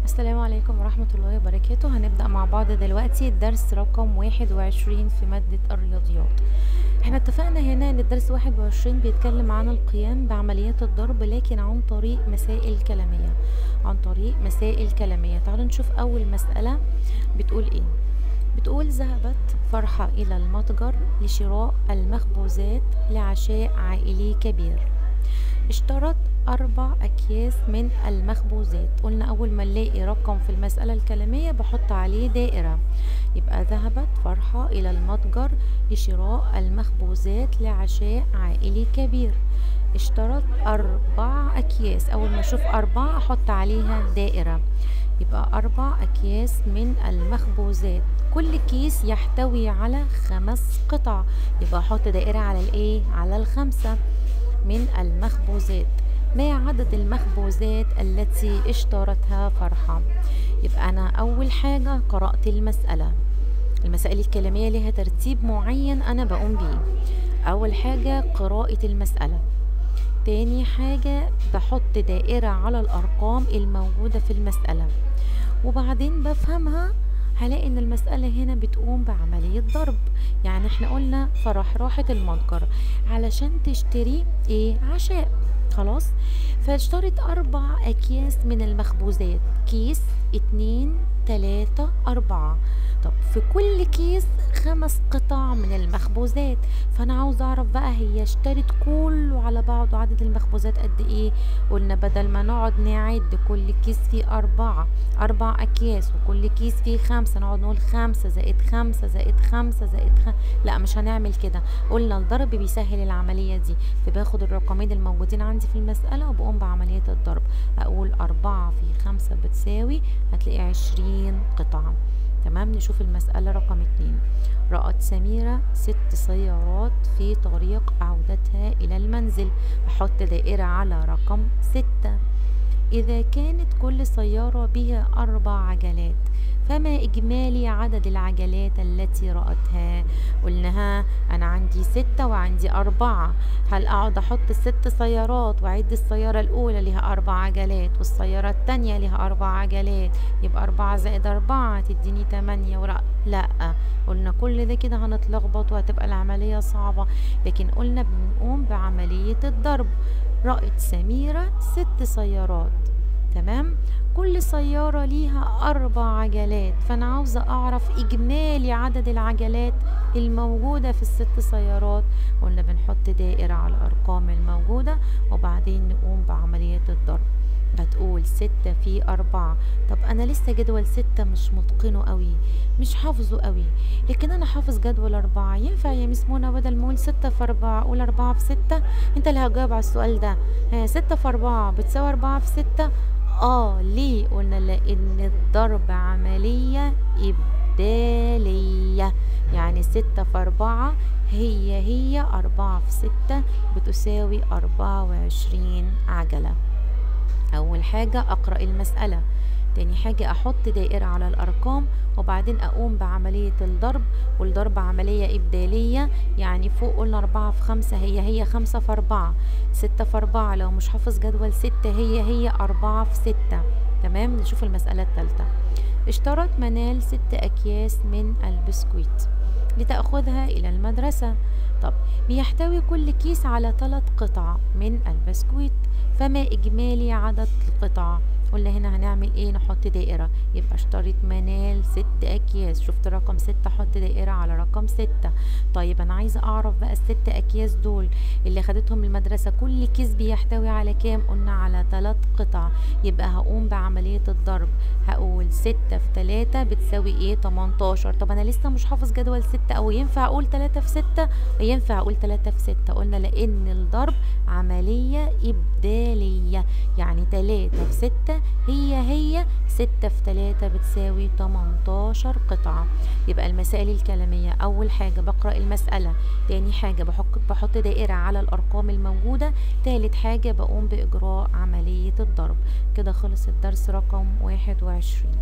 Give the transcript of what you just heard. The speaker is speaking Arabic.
السلام عليكم ورحمة الله وبركاته. هنبدأ مع بعض دلوقتي الدرس رقم 21 في مادة الرياضيات. احنا اتفقنا هنا ان الدرس 21 بيتكلم عن القيام بعمليات الضرب، لكن عن طريق مسائل كلامية. تعالوا نشوف أول مسألة بتقول ايه. بتقول: ذهبت فرحة إلى المتجر لشراء المخبوزات لعشاء عائلي كبير. اشترت 4 أكياس من المخبوزات. قلنا أول ما نلاقي رقم في المسألة الكلامية بحط عليه دائرة، يبقى ذهبت فرحة إلى المتجر لشراء المخبوزات لعشاء عائلي كبير. اشترت 4 أكياس، أول ما أشوف 4 أحط عليها دائرة، يبقى 4 أكياس من المخبوزات. كل كيس يحتوي على 5 قطع، يبقى أحط دائرة على الإيه؟ على 5 من المخبوزات. ما عدد المخبوزات التي اشترتها فرحة؟ يبقى أنا أول حاجة قرأت المسائل الكلامية لها ترتيب معين أنا بقوم بيه. أول حاجة قراءة المسألة، تاني حاجة بحط دائرة على الأرقام الموجودة في المسألة، وبعدين بفهمها. هلاقي ان المسألة هنا بتقوم بعملية ضرب. يعني احنا قلنا فرح راحت المتجر علشان تشتري ايه؟ عشاء. خلاص، فاشترت 4 أكياس من المخبوزات، كيس 2 3 4. طب في كل كيس 5 قطع من المخبوزات، فانا عاوز اعرف بقى هي اشترت كله على بعضه عدد المخبوزات قد ايه. قلنا بدل ما نقعد نعد كل كيس فيه 4 أكياس وكل كيس فيه 5، نقعد نقول 5 زائد 5 زائد 5 زائد 5. لا، مش هنعمل كده. قلنا الضرب بيسهل العملية دي، فباخد الرقمين الموجودين عندي في المسألة وبقوم بعملية الضرب. أقول 4 في 5 بتساوي، هتلاقي 20 قطعة. تمام. نشوف المسألة رقم 2. رأت سميرة 6 سيارات في طريق عودتها إلى المنزل. أحط دائرة على رقم 6. إذا كانت كل سيارة بها 4 عجلات، فما إجمالي عدد العجلات التي رأتها؟ قلناها أنا عندي 6 وعندي 4. هل أقعد أحط 6 سيارات وأعد السيارة الأولى لها 4 عجلات والسيارة التانية لها 4 عجلات، يبقى 4 زائد 4 تديني 8 لا، قلنا كل ده كده هنتلخبط وهتبقى العملية صعبة، لكن قلنا بنقوم بعملية الضرب. رأت سميرة 6 سيارات، تمام، كل سيارة ليها 4 عجلات، فأنا عاوزة أعرف إجمالي عدد العجلات الموجودة في ال6 سيارات. قلنا بنحط دائرة على الأرقام الموجودة وبعدين نقوم بعملية الضرب. هتقول 6 في 4. طب أنا لسه جدول 6 مش متقنه قوي، مش حافظه قوي، لكن أنا حافظ جدول 4. ينفع يا مس منى بدل ما أقول 6 في 4 أقول 4 في 6؟ أنت اللي هتجاوب على السؤال ده. 6 في 4 بتساوي 4 في 6. ليه؟ قلنا لأن الضرب عملية إبدالية، يعني 6 في 4 هي 4 في 6 بتساوي 24 عجلة. أول حاجة أقرأ المسألة، تاني حاجة أحط دائرة على الأرقام وبعدين أقوم بعملية الضرب، والضرب عملية إبدالية، يعني فوق قلنا 4 في 5 هي 5 في 4. 6 في 4 لو مش حافظ جدول 6 هي 4 في 6. تمام. نشوف المسألة الثالثة. اشترت منال 6 أكياس من البسكويت لتأخذها إلى المدرسة. طب بيحتوي كل كيس على 3 قطع من البسكويت، فما إجمالي عدد القطع؟ قلنا هنا هنعمل ايه؟ نحط دائرة، يبقى اشترت منال 6 أكياس. شفت رقم 6 حط دائرة على رقم 6. طيب أنا عايزة أعرف بقى ال6 أكياس دول اللي خدتهم المدرسة كل كيس بيحتوي على كام؟ قلنا على 3 قطع، يبقى هقوم بعملية الضرب. هقول 6 في 3 بتساوي ايه؟ 18. طب أنا لسه مش حافظ جدول 6، أو ينفع أقول 3 في 6؟ ينفع أقول 3 في 6. قلنا لأن الضرب عملية إبدالية، يعني 3 في 6 هي 6 في 3 بتساوي 18 قطعة. يبقى المسائل الكلامية أول حاجة بقرأ المسألة، تاني حاجة بحط دائرة على الأرقام الموجودة، تالت حاجة بقوم بإجراء عملية الضرب. كده خلص الدرس رقم 21.